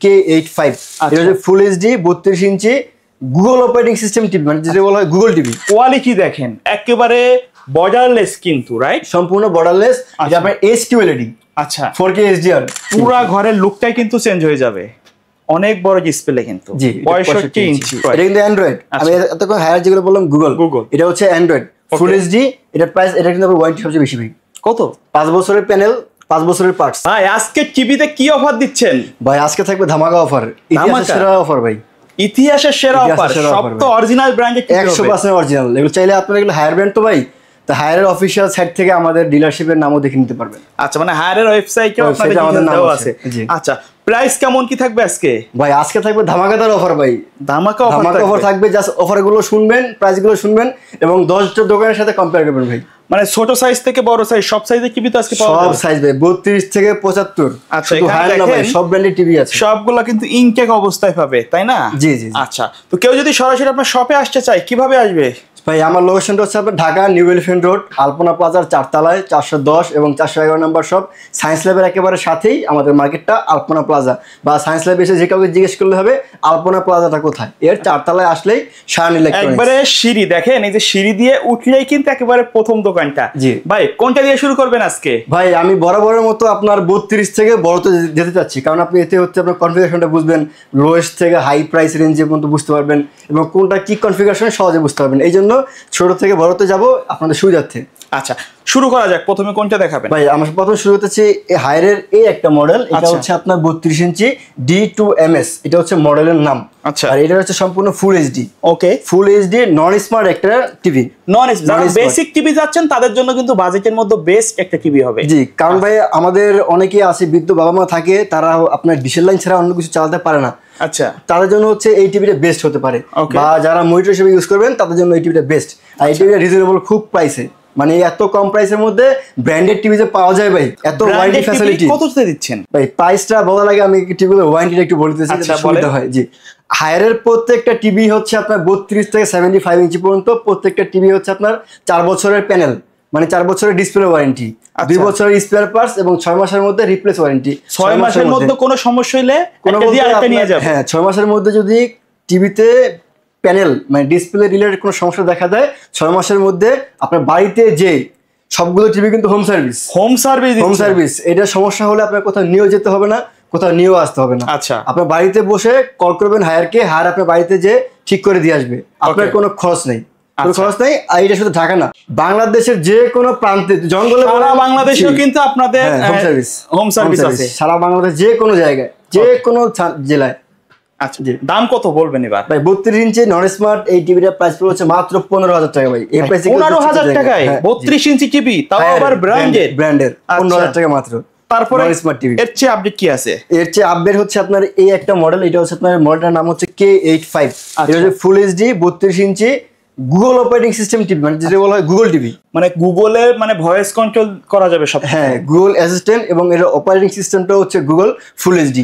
K85। এটা হচ্ছে full HD 32 ইঞ্চি Google operating system TV, মানে যেটা বলা হয় গুগল টিভি। কোয়ালিটি দেখেন একেবারে বর্ডারলেস কিন্তু, রাইট? সম্পূর্ণ বর্ডারলেস। এটা আপনার HQLED। আচ্ছা, 4K HDR। পুরা ঘরের লুকটাই কিন্তু চেঞ্জ হয়ে যাবে। অনেক বড় ডিসপ্লে কিন্তু, 65 ইঞ্চি। এটা কিন্তু অ্যান্ড্রয়েড। আমি এতক্ষণ হায়ার যেগুলো বললাম গুগল, এটা হচ্ছে অ্যান্ড্রয়েড ফুল এইচডি। এটা প্রাইস, এটা কিন্তু ওয়ারেন্টি সবচেয়ে বেশি ভাই। কত? 5 বছরের প্যানেল, 5 বছরের পার্টস। ভাই আজকে টিভিতে কি অফার দিচ্ছেন? ভাই আজকে থাকবে ধামাকা অফার, ইতিহাসের সেরা অফার ভাই। ইতিহাসের সেরা অফার, সব তো অরিজিনাল ব্র্যান্ডের, 100% অরিজিনাল। এগুলো চাইলে আপনারা এগুলো হায়ার ব্র্যান্ড তো ভাই, তো হায়ারের অফিশিয়াল সাইট থেকে আমাদের ডিলারশিপের নামও দেখে নিতে পারবেন। আচ্ছা, মানে হায়ারের ওয়েবসাইটে আপনাদের আমাদের নাম আছে। আচ্ছা, প্রাইস কেমন কি থাকবে আজকে? ভাই আজকে থাকবে ধামাকাদার অফার ভাই। ধামাকা অফার থাকবে। জাস্ট অফারগুলো শুনবেন, প্রাইসগুলো শুনবেন এবং 10টা দোকানের সাথে কম্পেয়ার করবেন ভাই। মানে ছোট সাইজ থেকে বড় সাইজ সব সাইজে টিভি তো আজকে পাওয়া যাবে। সব সাইজ ভাই, 32 থেকে 75। আচ্ছা, এখানে দেখেন সব ব্র্যান্ডের টিভি আছে, সবগুলো কিন্তু ইনটেক অবস্থায় পাবে, তাই না? জি জি। আচ্ছা, তো কেউ যদি সরাসরি আপনার শপে আসতে চায় কিভাবে আসবে? ভাই আমার লোকেশনটা হচ্ছে আপনার ঢাকা নিউ এলিফ্যান্ট রোড, আলপনা প্লাজার 4 তলায় 410 এবং 411 নম্বর শপ। সায়েন্স ল্যাবের একেবারে সাথেই আমাদের মার্কেটটা আলপনা প্লাজা, বা সায়েন্স ল্যাবে এসে যে কাউকে জিজ্ঞেস করলে হবে আলপনা প্লাজাটা কোথায়। এর 4 তলায় আসলেই শান ইলেকট্রনিক্স। একবারে সিঁড়ি দেখেন, এই যে সিঁড়ি দিয়ে উঠলেই কিন্তু একেবারে প্রথম দোকানটা। জি ভাই, কোনটা দিয়ে শুরু করবেন আজকে? ভাই আমি বরাবরের মতো আপনার 32 থেকে বড়তে যেতে চাচ্ছি, কারণ আপনি এতে হচ্ছে আপনার কনফিগারেশনটা বুঝবেন, লোয়েস্ট থেকে হাই প্রাইস রেঞ্জে পর্যন্ত বুঝতে পারবেন এবং কোনটা কি কনফিগারেশন সহজে বুঝতে পারবেন। এই জন্য ছোট থেকে বড়তে যাব আপনাদের সুবিধার্থে। আচ্ছা, শুরু করা যাক। প্রথমে কোনটা দেখাবেন? ভাই আমরা প্রথম শুরু করতেছি হায়ারের এই একটা মডেল। এটা হচ্ছে আপনার 32 ইঞ্চি D2MS, এটা হচ্ছে মডেলের নাম। আচ্ছা, আর এটা হচ্ছে সম্পূর্ণ ফুল এইচডি। ওকে, ফুল এইচডি নন স্মার্ট একটা টিভি। যারা বেসিক টিভি যাচ্ছেন তাদের জন্য কিন্তু বাজেটের মধ্যে বেস্ট একটা টিভি হবে। জি, কারণ ভাই আমাদের অনেকেই আছে বৃদ্ধ বাবা মা থাকে, তারা আপনার ডিশের লাইন ছাড়া অন্য কিছু চালাতে পারে না। আচ্ছা, তাদের জন্য হচ্ছে এই টিভিটা বেস্ট হতে পারে, বা যারা মনিটর হিসেবে ইউজ করবেন তাদের জন্য এই টিভিটা বেস্ট। আর এই টিভিটা রিজনেবল খুব প্রাইসে, মানে এত কম প্রাইসের মধ্যে ব্র্যান্ডেড টিভি যে পাওয়া যায় ভাই, এত ওয়ারেন্টি ফ্যাসিলিটি। কততে দিচ্ছেন ভাই? প্রাইসটা বলা লাগে, আমি টিভিগুলোর ওয়ারেন্টিটা একটু বলে দিতেছি, সুবিধা হয়। জি, হায়ারের প্রত্যেকটা টিভি হচ্ছে আপনার 32 থেকে 75 ইঞ্চি পর্যন্ত প্রত্যেকটা টিভি হচ্ছে আপনার 4 বছরের প্যানেল, মানে 4 বছরের ডিসপ্লে ওয়ারেন্টি, 2 বছরের স্পেয়ার পার্টস এবং 6 মাসের মধ্যে রিপ্লেস ওয়ারেন্টি। 6 মাসের মধ্যে কোনো সমস্যা হলে একটা নিয়ে যাবে। হ্যাঁ, 6 মাসের মধ্যে যদি টিভিতে প্যানেল মানে ডিসপ্লে রিলেটেড কোনো সমস্যা দেখা দেয়, 6 মাসের মধ্যে আপনার বাড়িতে যে সবগুলো টিভি কিন্তু হোম সার্ভিস। এটা সমস্যা হলে আপনার কোথাও নিয়েও যেতে হবে না, কোথাও নিয়েও আসতে হবে না। আচ্ছা, আপনার বাড়িতে বসে কল করবেন হায়ারকে, হায়ার আপনার বাড়িতে যে ঠিক করে দিয়ে আসবে, আপনার কোনো খরচ নেই। আর এটা শুধু ঢাকা না, বাংলাদেশের যে কোনো প্রান্তে, জঙ্গলে সারা বাংলাদেশেও কিন্তু আপনাদের হোম সার্ভিস আছে, সারা বাংলাদেশ যে কোনো জায়গায়, যে কোনো জেলায়। আচ্ছা, দাম কত বলবেন এবার? ভাই 32 ইঞ্চি নন স্মার্ট এই টিভিটার প্রাইস পড়ছে মাত্র 15,000 টাকা ভাই। এই প্রাইসে 15,000 টাকায় 32 ইঞ্চি টিভি, তাও আবার ব্র্যান্ডেড 15,000 টাকা মাত্র। তারপরে স্মার্ট টিভি এর চেয়ে আপডেট কি আছে? এর চেয়ে আপডেট হচ্ছে আপনার এই একটা মডেল। এটা হচ্ছে আপনার মডেলটার নাম হচ্ছে K85। এটা হচ্ছে ফুল এইচডি 32 ইঞ্চি গুগল অপারেটিং সিস্টেম টিভি, মানে যেটা বলা হয় গুগল টিভি। মানে গুগলের মানে ভয়েস কন্ট্রোল করা যাবে সব। হ্যাঁ, গুগল অ্যাসিস্ট্যান্ট এবং এর অপারেটিং সিস্টেমটা হচ্ছে গুগল ফুল এইচডি।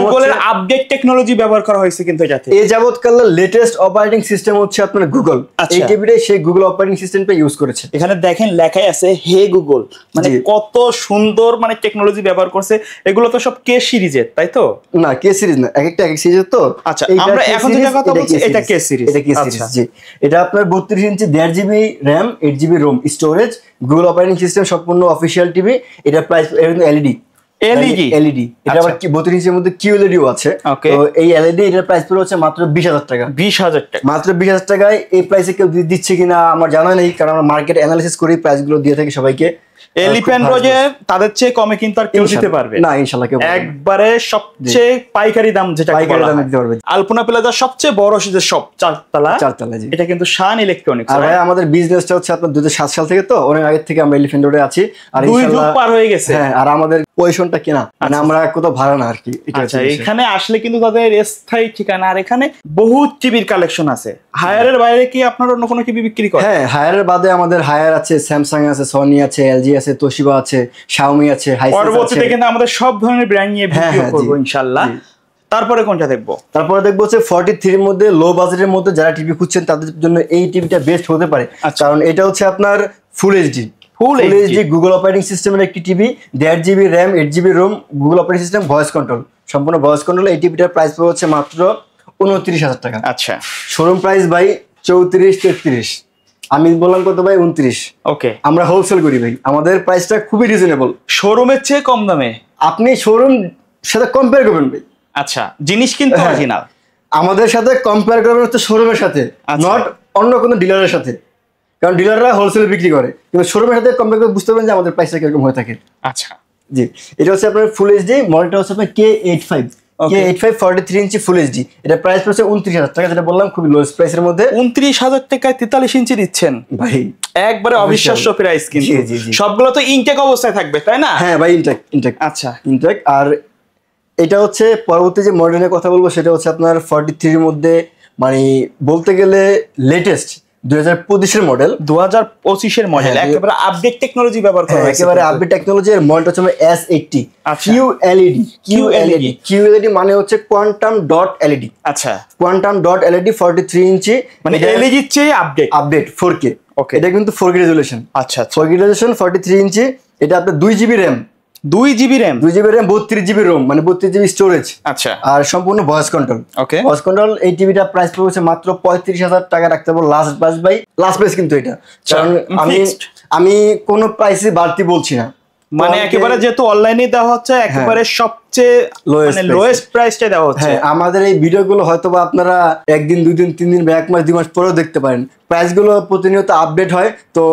গুগলের আপডেট টেকনোলজি ব্যবহার করা হয়েছে কিন্তু এটাতে। এই যাবতকালের লেটেস্ট অপারেটিং সিস্টেম হচ্ছে আপনার গুগল। এই টিভিটাই সেই গুগল অপারেটিং সিস্টেমটা ইউজ করেছে। এখানে দেখেন লেখাই আছে হে গুগল, মানে কত সুন্দর মানে টেকনোলজি ব্যবহার করছে। এগুলো তো সব কে সিরিজের, তাই তো? না, কে সিরিজ না, এক সিরিজের তো। আচ্ছা, আমরা এখন যেটা কথা বলছি এটা কে সিরিজ। এটা কে সিরিজ। জি, এটা আপনার 32 ইঞ্চি 1.5 GB RAM 8 GB ROM storage, Google operating system, সম্পূর্ণ অফিশিয়াল টিভি। এটা প্রাইস এলইডি। এটা আবার 32 ইঞ্চির মধ্যে কিউএলইডিও আছে। তো এই এলইডি এটার প্রাইস পড়ে হচ্ছে মাত্র 20,000 টাকা। 20,000 টাকা মাত্র 20,000 টাকায় এই প্রাইসে কেউ দিচ্ছে কিনা আমার জানা নেই, কারণ আমরা মার্কেট অ্যানালিসিস করি, প্রাইসগুলো দিয়ে থাকি সবাইকে। এলিফ্যান্ট রোজে তাদের চেয়ে কমে কিন্তু আর কেউ দিতে পারবে না, ইনশাআল্লাহ কেউ একবারে সবচেয়ে পাইকারি দাম, যেটা পাইকারি দামে দিতে পারবে। আলপনা প্লাজার সবচেয়ে বড় যে শপ 4 তলা। জি, এটা কিন্তু শান ইলেকট্রনিক্স। আর ভাই আমাদের বিজনেসটা হচ্ছে আপনার 2007 সাল থেকে, তো অনেক আগে থেকে আমরা এলিফ্যান্ট রোডে আছি। আর ইনশাআল্লাহ পার হয়ে গেছে। হ্যাঁ, আর আমাদের পজিশনটা কিনা, মানে আমরা কোথাও ভাড়া না আর কি। আচ্ছা, এখানে আসলে কিন্তু তাদের স্থায়ী ঠিকানা। আর এখানে বহু টিভির কালেকশন আছে। হায়ারের বাইরে কি আপনারা অন্য কোনো টিভি বিক্রি করেন? হ্যাঁ, হায়ারের বাদে আমাদের হায়ার আছে, স্যামসাং আছে, সনি আছে, এলজি আছে, তোশিবা আছে, শাওমি আছে, হাইসেন্স আছে। পরবর্তীতে কিন্তু আমাদের সব ধরনের ব্র্যান্ড নিয়ে ভিডিও করব ইনশাআল্লাহ। তারপরে কোনটা দেখবো? তারপরে দেখবো হচ্ছে 43 এর মধ্যে লো বাজেটের মধ্যে যারা টিভি খুঁজছেন তাদের জন্য এই টিভিটা বেস্ট হতে পারে। কারণ এটা হচ্ছে আপনার full HD full HD Google operating সিস্টেমের একটি TV, 1.5 GB RAM, 8 GB ROM, Google operating system, voice control, সম্পূর্ণ ভয়েস কন্ট্রোল। এই টিভিটার প্রাইস পড়ে হচ্ছে মাত্র 29,000 টাকা। আচ্ছা, শোরুম প্রাইস ভাই 34-33, আমি বললাম কত ভাই 29। ওকে, আমরা হোলসেল করি ভাই, আমাদের প্রাইসটা খুবই রিজনেবল, শোরুমের চেয়ে কম দামে। আপনি শোরুম সাথে কম্পেয়ার করবেন ভাই। আচ্ছা, জিনিস কিন্তু অরিজিনাল আমাদের সাথে কম্পেয়ার করবেন হচ্ছে শোরুমের সাথে, নট অন্য কোনো ডিলারের সাথে, কারণ ডিলাররা হোলসেলে বিক্রি করে, কিন্তু শোরুমের সাথে কম্পেয়ার করে বুঝতে পারবেন যে আমাদের প্রাইসটা কিরকম হয়ে থাকে। আচ্ছা জি, এটা হচ্ছে আপনার ফুল এইচডি মডেলটা হচ্ছে আপনার K85 43 ইঞ্চি ফুল এইচডি। এটা প্রাইস পড়ছে 29,000 টাকা, যেটা বললাম খুবই লোয়েস্ট প্রাইসের মধ্যে। 29,000 টাকায় 43 ইঞ্চি দিচ্ছেন ভাই, একবারে অবিশ্বাস্য প্রাইস। কিন্তু সবগুলো তো ইনটেক অবস্থায় থাকবে তাই না? হ্যাঁ ভাই, ইনটেক। আচ্ছা, ইনটেক। আর এটা হচ্ছে পরবর্তী যে মডেলের কথা বলবো সেটা হচ্ছে আপনার 43 এর মধ্যে, মানে বলতে গেলে লেটেস্ট 2025 এর মডেল, 2025 এর মডেল, একেবারে আপডেট টেকনোলজি ব্যবহার করা হয়েছে, একেবারে আপডেট টেকনোলজি। এর মডেলটা হচ্ছে S80 QLED মানে হচ্ছে কোয়ান্টাম ডট এলইডি। আচ্ছা, কোয়ান্টাম ডট এলইডি 43 ইঞ্চি, মানে এলইডি এর চেয়ে আপডেট 4K। ওকে, এটা কিন্তু 4K রেজোলিউশন। আচ্ছা, 4K রেজোলিউশন 43 ইঞ্চি। এটা আপনার 2 GB RAM, 2 GB RAM, 32 GB ROM, মানে 32 GB স্টোরেজ। আচ্ছা, আর সম্পূর্ণ voice control. Okay, voice control. এই টিভিটা প্রাইস পড়ছে মাত্র 35,000 টাকা রাখতে পারবো লাস্ট প্রাইস কিন্তু এটা, কারণ আমি কোনো প্রাইসে বাড়তি বলছি না, মানে একেবারে যেহেতু অনলাইনে দেওয়া হচ্ছে একেবারে সবচেয়ে লোয়েস্ট প্রাইসটা দেওয়া হচ্ছে। হ্যাঁ, আমাদের এই ভিডিওগুলো হয়তোবা আপনারা একদিন, 2 দিন, 3 দিন বা 1 মাস, 2 মাস পরেও দেখতে পারেন। প্রাইসগুলো প্রতিনিয়ত আপডেট হয়, তো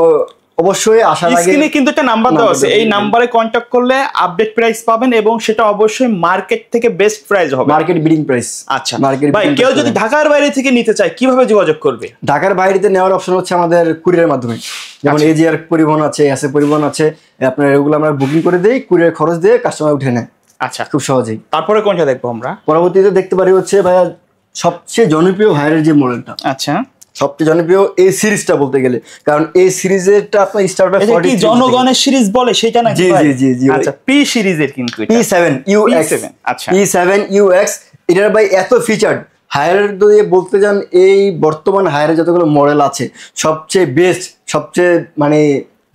অবশ্যই আসার আগে স্ক্রিনে কিন্তু একটা নাম্বার দেওয়া আছে, এই নাম্বারে কন্টাক্ট করলে আপডেট প্রাইস পাবেন এবং সেটা অবশ্যই মার্কেট থেকে বেস্ট প্রাইস হবে, মার্কেট বিডিং প্রাইস। আচ্ছা ভাই, কেউ যদি ঢাকার বাইরে থেকে নিতে চায় কিভাবে যোগাযোগ করবে? ঢাকার বাইরেতে নেওয়ার অপশন হচ্ছে আমাদের কুরিয়ারের মাধ্যমে, যেমন এজিআর পরিবহন আছে, এসএ পরিবহন আছে, আপনার এগুলো আমরা বুকিং করে দেই, কুরিয়ার খরচ দিয়ে কাস্টমার উঠে নেয়। আচ্ছা, খুব সহজেই। তারপরে কোনটা দেখবো আমরা? পরবর্তীতে দেখতে পারি হচ্ছে ভাইয়া সবচেয়ে জনপ্রিয় হায়ারের যে মডেলটা, আচ্ছা, সবচেয়ে জনপ্রিয় এই সিরিজটা বলতে গেলে, কারন এই সিরিজেরটা আপনার স্টার্ট হয় 43 কি জনগণের সিরিজ বলে সেটা নাকি? জি। আচ্ছা, পি সিরিজের কিন্তু এটা P7UX। আচ্ছা, P7UX এটার ভাই এত ফিচার, হায়ারের যদি বলতে যান, এই বর্তমান হায়ারের যতগুলো মডেল আছে সবচেয়ে বেস্ট, সবচেয়ে মানে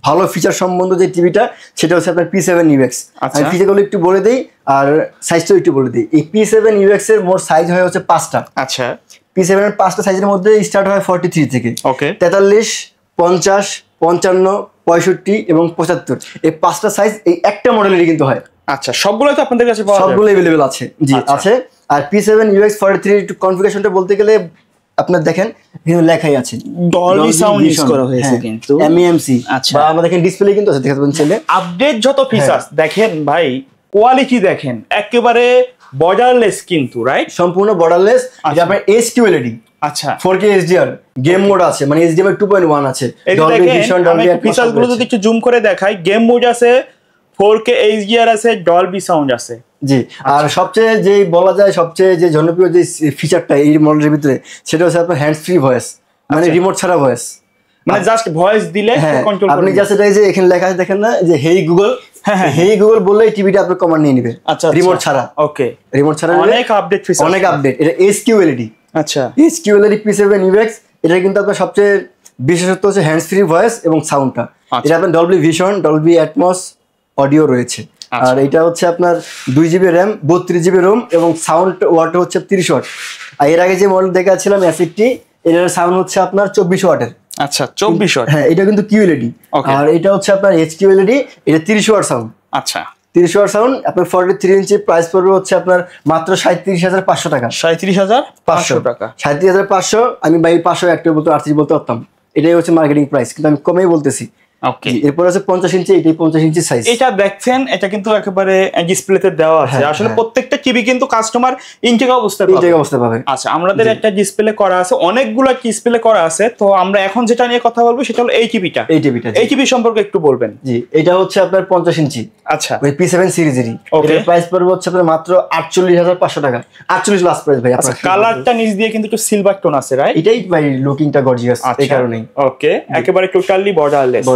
ভালো ফিচার সম্বন্ধ যে টিভিটা, সেটা হচ্ছে আপনার P7UX। আমি ফিচারগুলো একটু বলে দিই আর সাইজটাও একটু বলে দিই। এই P7UX এর মোট সাইজ হয় হচ্ছে 5টা। আচ্ছা, P7 এর 5টা সাইজের মধ্যে স্টার্ট হয় 43 থেকে। ওকে, 43, 50, 55, 65 এবং 75, এই 5টা সাইজ এই একটা মডেলেরই কিন্তু হয়। আচ্ছা, সবগুলো তো আপনাদের কাছে পাওয়া যায়? সবগুলো अवेलेबल আছে, জি আছে। আর P7UX 43 কনফিগারেশনটা বলতে গেলে আপনার দেখেন এখানে লেখাই আছে ডলবি সাউন্ড ইউজ করা হয়েছে, কিন্তু MEMC। আচ্ছা, বা আমাদের দেখেন ডিসপ্লে কিন্তু আছে, দেখাতে পাচ্ছেন। আপডেট যত ফিচারস দেখেন ভাই, কোয়ালিটি দেখেন, একেবারে বর্ডারলেস কিন্তু, রাইট? সম্পূর্ণ বর্ডারলেস। এটা আপনার HQLED। আচ্ছা, 4K HDR গেম মোড আছে, মানে HDMI 2.1 আছে। ডলবি ভিশন, ডলবি ফিচারস গুলো যদি একটু জুম করে দেখাই, গেম মোড আছে, 4K HDR আছে, ডলবি সাউন্ড আছে। জি, আর সবচেয়ে যে বলা যায় সবচেয়ে যে জনপ্রিয় যে ফিচারটা এই মডেলের ভিতরে, সেটা হচ্ছে আপনার হ্যান্ডস ফ্রি ভয়েস, মানে রিমোট ছাড়া ভয়েস, মানে জাস্ট ভয়েস দিলে কন্ট্রোল করবে। আপনি জাস্ট এটা যে এখানে লেখা আছে দেখেন না, যে হেই গুগল, হেই গুগল বললেই টিভিটা আপনার কমান্ড নিয়ে নেবে। আচ্ছা, রিমোট ছাড়া। ওকে, রিমোট ছাড়া অনেক আপডেট ফিচার, অনেক আপডেট। এটা HQLED। আচ্ছা, HQLED P7UX। এটা কিন্তু আপনার সবচেয়ে বিশেষত্ব হচ্ছে হ্যান্ডস ফ্রি ভয়েস এবং সাউন্ডটা। এটা আপনার Dolby vision, Dolby atoms audio রয়েছে। আর এটা হচ্ছে আপনার 2 GB র্যাম, 32 GB রোম এবং সাউন্ড ওয়াট হচ্ছে 30 ওয়াট। আর এর আগে যে মডেল দেখাচ্ছিলাম S80, এটার সাউন্ড হচ্ছে আপনার 24 ওয়াটের। আচ্ছা, 24 ওয়াট। হ্যাঁ, এটা কিন্তু QLED। আর এটা হচ্ছে আপনার HQLED, এটা 30 ওয়াট সাউন্ড। আচ্ছা, 30 ওয়াট সাউন্ড। আপনার 43 ইঞ্চি প্রাইস পড়বে হচ্ছে আপনার মাত্র 37,500 টাকা। 37,500 টাকা। 37,500। আমি বাই 500 একটা বলতে 38 বলতে পারতাম, এটাই হচ্ছে মার্কেটিং প্রাইস, কিন্তু আমি কমেই বলতেছি। ওকে, এরপর আছে 50 ইঞ্চি, এটাই 50 ইঞ্চি সাইজ। এটা দেখছেন, এটা কিন্তু একেবারে ডিসপ্লেতে দেওয়া আছে। আসলে প্রত্যেকটা টিভি কিন্তু কাস্টমার ইনটেক অবস্থায় পাবে। আচ্ছা, আমাদের একটা ডিসপ্লে করা আছে, অনেকগুলো ডিসপ্লে করা আছে। তো আমরা এখন যেটা নিয়ে কথা বলবো সেটা হলো এই টিভিটা। এই টিভি সম্পর্কে একটু বলবেন। জি, এটা হচ্ছে আপনার 50 ইঞ্চি। আচ্ছা, ওই P7 সিরিজেরই। এর প্রাইস পড়বে হচ্ছে আপনার মাত্র 48,500 টাকা। 48 লাস্ট প্রাইস ভাই। আচ্ছা, কালারটা নিচ দিয়ে কিন্তু একটু সিলভার টোন আছে, রাইট? এটাই ভাই লুকিংটা গর্জিয়াস, এই কারণেই। ওকে, একেবারে টোটালি বর্ডারলেস।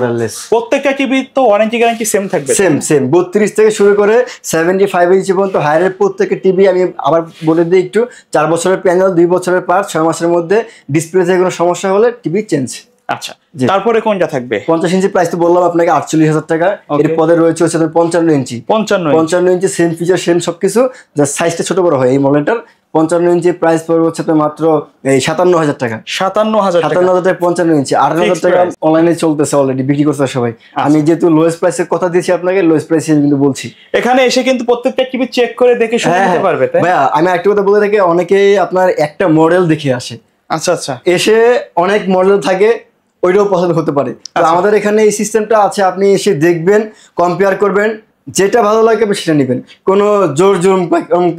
প্রত্যেকটা টিভি তো ওয়ারেন্টি গ্যারান্টি সেম থাকবে? সেম 32 থেকে শুরু করে 75 ইঞ্চি পর্যন্ত হায়ারের প্রত্যেকটা টিভি, আমি আবার বলে দিই একটু, 4 বছরের প্যানেল, 2 বছরের পার্ট, 6 মাসের মধ্যে ডিসপ্লেতে কোনো সমস্যা হলে টিভি চেঞ্জ। আচ্ছা, তারপরে কোনটা থাকবে? 50 ইঞ্চি প্রাইস তো বললাম আপনাকে 48,000 টাকা। এর পরে রয়েছে হচ্ছে 55 ইঞ্চি। 55 ইঞ্চি সেম ফিচার সেম সবকিছু, জাস্ট সাইজটা ছোট বড় হয় এই মডেলটার। 55 ইঞ্চি প্রাইস পড়বে হচ্ছে মাত্র 57,000 টাকা। 57,000 টাকা 55 ইঞ্চি 8,000 টাকা অনলাইনে চলতেছে, অলরেডি বিক্রি করছে সবাই। আমি যেহেতু লোয়েস্ট প্রাইসের কথা দিয়েছি আপনাকে, লোয়েস্ট প্রাইসে কিন্তু বলছি। এখানে এসে কিন্তু প্রত্যেকটা টিভি চেক করে দেখে শুনে নিতে পারবে। ভাইয়া আমি একটা কথা বলে থাকি, অনেকেই আপনার একটা মডেল দেখে আসে। আচ্ছা আচ্ছা, এসে অনেক মডেল থাকে, ওইটাও পছন্দ হতে পারে। তো আমাদের এখানে এই সিস্টেমটা আছে, আপনি এসে দেখবেন, কম্পেয়ার করবেন, যেটা ভালো লাগে সেটা নেবেন, কোনো জোর জুলুম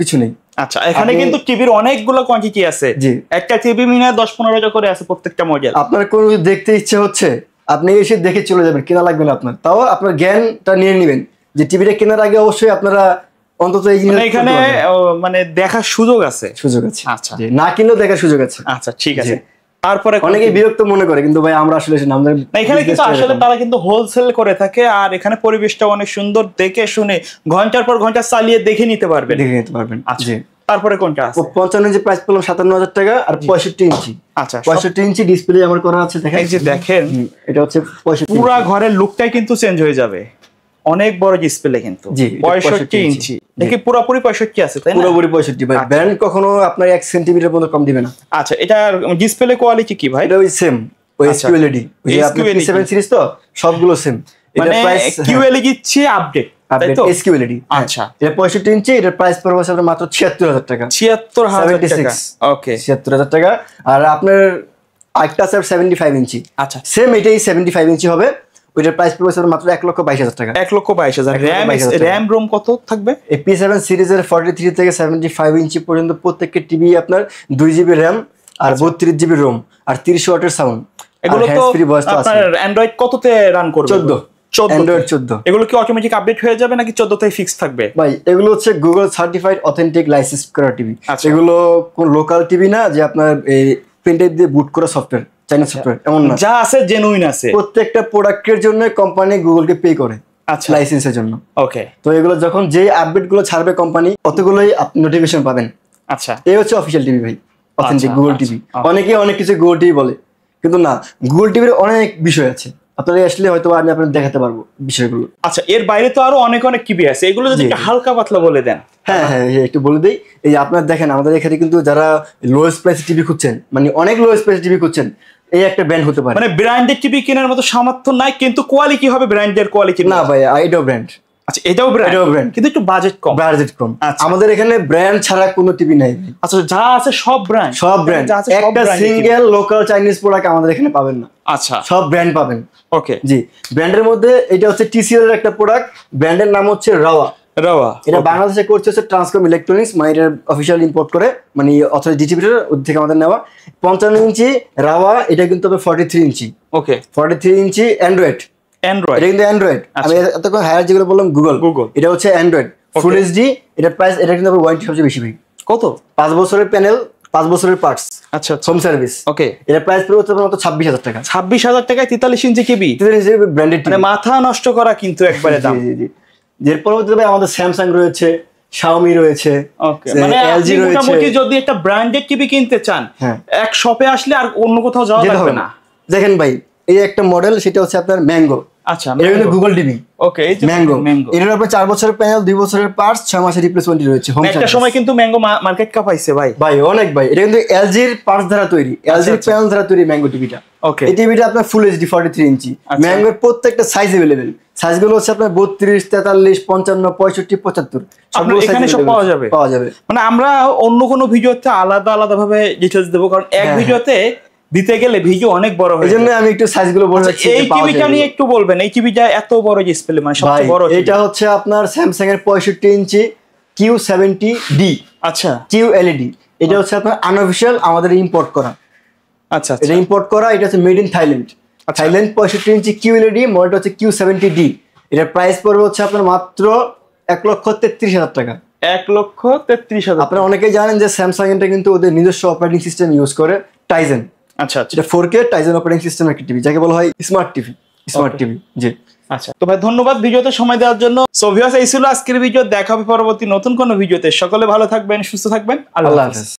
কিছু নেই। আচ্ছা, এখানে কিন্তু টিভির অনেকগুলো কোয়ান্টিটি আছে। জি, একটা টিভি মিনে 10-15টা করে আছে প্রত্যেকটা মডেল। আপনার কোনো দেখতে ইচ্ছে হচ্ছে আপনি এসে দেখে চলে যাবেন, কেনা লাগবে না আপনার। তাও আপনার জ্ঞানটা নিয়ে নেবেন যে টিভিটা কেনার আগে অবশ্যই আপনারা অন্তত এই জিনিস এখানে মানে দেখার সুযোগ আছে। আচ্ছা, না কিনলেও দেখার সুযোগ আছে। আচ্ছা ঠিক আছে। তারপরে অনেকে বিরক্ত মনে করে, কিন্তু ভাই আমরা আসলে এখানে কিন্তু আসলে তারা কিন্তু হোলসেল করে থাকে, আর এখানে পরিবেশটা অনেক সুন্দর, দেখে শুনে ঘন্টার পর ঘন্টা চালিয়ে দেখে নিতে পারবেন। আচ্ছা, তারপরে কোনটা আছে? 55 ইঞ্চি প্রাইস পেলাম 57,000 টাকা। আর 65 ইঞ্চি। আচ্ছা, 65 ইঞ্চি ডিসপ্লে আমার করা আছে, দেখেন। এই যে দেখেন, এটা হচ্ছে 65। পুরো ঘরের লুকটাই কিন্তু চেঞ্জ হয়ে যাবে। অনেক বড় ডিসপ্লে কিন্তু। 65 ইঞ্চি দেখি পুরোপুরি 65 আছে, তাই না? পুরোপুরি 65 ভাই। ব্র্যান্ড কখনো আপনার 1 সেন্টিমিটার পর্যন্ত কম দিবে না। আচ্ছা, এটা ডিসপ্লে কোয়ালিটি কি ভাই? এটা ওই সেম, ওই QLED। ওই আপনি P7 সিরিজ তো সবগুলো সেম। মানে QLED ছে আপডেট, তাই তো? QLED। আচ্ছা, এটা 65 ইঞ্চি, এটার প্রাইস পড়বে আপনার মাত্র 76,000 টাকা। 76,000 টাকা। ওকে, 76,000 টাকা। আর আপনার আরেকটা আছে 75 ইঞ্চি। আচ্ছা, সেম এটাই 75 ইঞ্চি হবে। ওইটার প্রাইস পড়বে মাত্র 1,22,000 টাকা। 1,22,000। র‍্যাম রোম কত থাকবে? এই P7 সিরিজের 43 থেকে 75 ইঞ্চি পর্যন্ত প্রত্যেকটা টিভি আপনার 2 জিবি র‍্যাম আর 32 জিবি রোম আর 30 ওয়াটের সাউন্ড। এগুলো তো আপনার অ্যান্ড্রয়েড কততে রান করবে? 14 অ্যান্ড্রয়েড 14। এগুলো কি অটোমেটিক আপডেট হয়ে যাবে নাকি 14 তেই ফিক্স থাকবে? ভাই এগুলো হচ্ছে গুগল সার্টিফাইড অথেন্টিক লাইসেন্স করা টিভি। এগুলো কোন লোকাল টিভি না যে আপনার এই পেন ড্রাইভ দিয়ে বুট করা সফটওয়্যার, চাইনা সফটওয়্যার এমন না। যা আছে জেনুইন আছে। প্রত্যেকটা প্রোডাক্টের জন্য কোম্পানি গুগলকে পে করে। আচ্ছা, লাইসেন্সের জন্য। ওকে, তো এগুলো যখন যে আপডেট গুলো ছাড়বে কোম্পানি, কতগুলোই আপনি নোটিফিকেশন পাবেন। আচ্ছা, এই হচ্ছে অফিশিয়াল টিভি ভাই, অথেন্টিক গুগল টিভি। অনেকে অনেক কিছু গুগল টিভি বলে, কিন্তু না, গুগল টিভির অনেক বিষয় আছে। আপনারা আসলে হয়তো আমি আপনাদের দেখাতে পারবো বিষয়গুলো। আচ্ছা, এর বাইরে তো আরো অনেক অনেক টিভি আছে, এগুলো যদি হালকা পাতলা বলে দেন। হ্যাঁ হ্যাঁ, একটু বলে দেই। এই যে আপনারা দেখেন, আমাদের এখানে কিন্তু যারা লোয়েস্ট প্রাইসে টিভি খুঁজছেন, মানে অনেক লোয়েস্ট প্রাইসে টিভি খুঁজছেন, এই একটা ব্র্যান্ড হতে পারে। মানে ব্র্যান্ডেড টিভি কেনার মতো সামর্থ্য নাই, কিন্তু কোয়ালিটি হবে ব্র্যান্ডের কোয়ালিটি। না ভাই, এটাও ব্র্যান্ড। আচ্ছা, এটাও ব্র্যান্ড, কিন্তু একটু বাজেট কম। আমাদের এখানে ব্র্যান্ড ছাড়া কোনো টিভি নাই। আচ্ছা, যা আছে সব ব্র্যান্ড। একটা সিঙ্গেল লোকাল চাইনিজ প্রোডাক্ট আমাদের এখানে পাবেন না। আচ্ছা, সব ব্র্যান্ড পাবেন। ওকে, জি। ব্র্যান্ডের মধ্যে এটা হচ্ছে TCL এর একটা প্রোডাক্ট, ব্র্যান্ডের নাম হচ্ছে রাওয়া। এটা বাংলাদেশে করছে হচ্ছে ট্রান্সকম ইলেকট্রনিক্স, মানে এটা অফিশিয়াল ইম্পোর্ট করে, মানে অথরাইজড ডিস্ট্রিবিউটর, ওদের থেকে আমাদের নেওয়া। 55 ইঞ্চি রাওয়া, এটা কিন্তু 43 ইঞ্চি। ওকে, 43 ইঞ্চি অ্যান্ড্রয়েড। এটা কিন্তু অ্যান্ড্রয়েড। আমি এতক্ষণ হায়ার যেগুলো বললাম গুগল, এটা হচ্ছে অ্যান্ড্রয়েড ফুল এইচডি। এটার প্রাইস, এটা কিন্তু ওয়ারেন্টি সবচেয়ে বেশি ভাই। কত? 5 বছরের প্যানেল, 5 বছরের পার্টস। আচ্ছা, হোম সার্ভিস। ওকে, এটার প্রাইস পড়বে মাত্র 26,000 টাকা। 26,000 টাকায় 43 ইঞ্চি টিভি, ব্র্যান্ডেড। মানে মাথা নষ্ট করা কিন্তু একবারে দাম। জি জি। এর পরবর্তীতে ভাই আমাদের স্যামসাং রয়েছে, শাওমি রয়েছে, মানে এলজি রয়েছে। মোটামুটি যদি একটা ব্র্যান্ডেড টিভি কিনতে চান, এক শপে আসলে আর অন্য কোথাও যাওয়া লাগবে না। দেখেন ভাই, এই একটা মডেল, সেটা হচ্ছে আপনার ম্যাঙ্গো। আচ্ছা, এটা কিন্তু গুগল টিভি। ওকে, এই যে ম্যাঙ্গো, এর উপরে 4 বছরের প্যানেল, 2 বছরের পার্টস, 6 মাসের রিপ্লেসমেন্ট রয়েছে। একটা সময় কিন্তু ম্যাঙ্গো মার্কেট কাপাইছে ভাই অনেক ভাই। এটা কিন্তু এলজির পার্টস দ্বারা তৈরি, এলজির প্যানেল দ্বারা তৈরি ম্যাঙ্গো টিভিটা। ওকে, এই টিভিটা আপনার ফুল এইচডি 43 ইঞ্চি। ম্যাঙ্গোর প্রত্যেকটা সাইজ अवेलेबल। সাইজগুলো হচ্ছে আপনার 32, 43, 55, 65, 75 সবগুলো এখানে সব পাওয়া যাবে। মানে আমরা অন্য কোনো ভিডিওতে আলাদা আলাদা ভাবে ডিটেইলস দেব, কারণ এক ভিডিওতে দিতে গেলে ভিডিও অনেক বড় হয়ে যায়। এজন্য আমি একটু সাইজগুলো বলে দিচ্ছি। এই টিভিটা নিয়ে একটু বলবেন, এই টিভিটা এত বড় ডিসপ্লে, মানে সবচেয়ে বড়। এটা হচ্ছে আপনার স্যামসাং এর 65 ইঞ্চি Q70D। আচ্ছা, QLED। এটা হচ্ছে আপনার আনঅফিশিয়াল, আমাদের ইম্পোর্ট করা। আচ্ছা, এটা ইম্পোর্ট করা, এটা হচ্ছে made in Thailand. Thailand 65 inch QLED, মডেলটা হচ্ছে Q70D। এটার প্রাইস পড়বে হচ্ছে আপনার মাত্র 1,33,000 টাকা। 1,33,000। আপনারা অনেকেই জানেন যে স্যামসাং এটা কিন্তু ওদের নিজস্ব অপারেটিং সিস্টেম ইউজ করে, টাইজেন। আচ্ছা, এটা 4K টাইজেন অপারেটিং সিস্টেম একটা টিভি, যাকে বলা হয় স্মার্ট টিভি। জি। আচ্ছা, তো ভাই ধন্যবাদ ভিডিওতে সময় দেওয়ার জন্য। সো ভিউয়ার্স, এই ছিল আজকের ভিডিও। দেখা হবে পরবর্তী নতুন কোনো ভিডিওতে। সকলে ভালো থাকবেন, সুস্থ থাকবেন। আল্লাহ হাফেজ।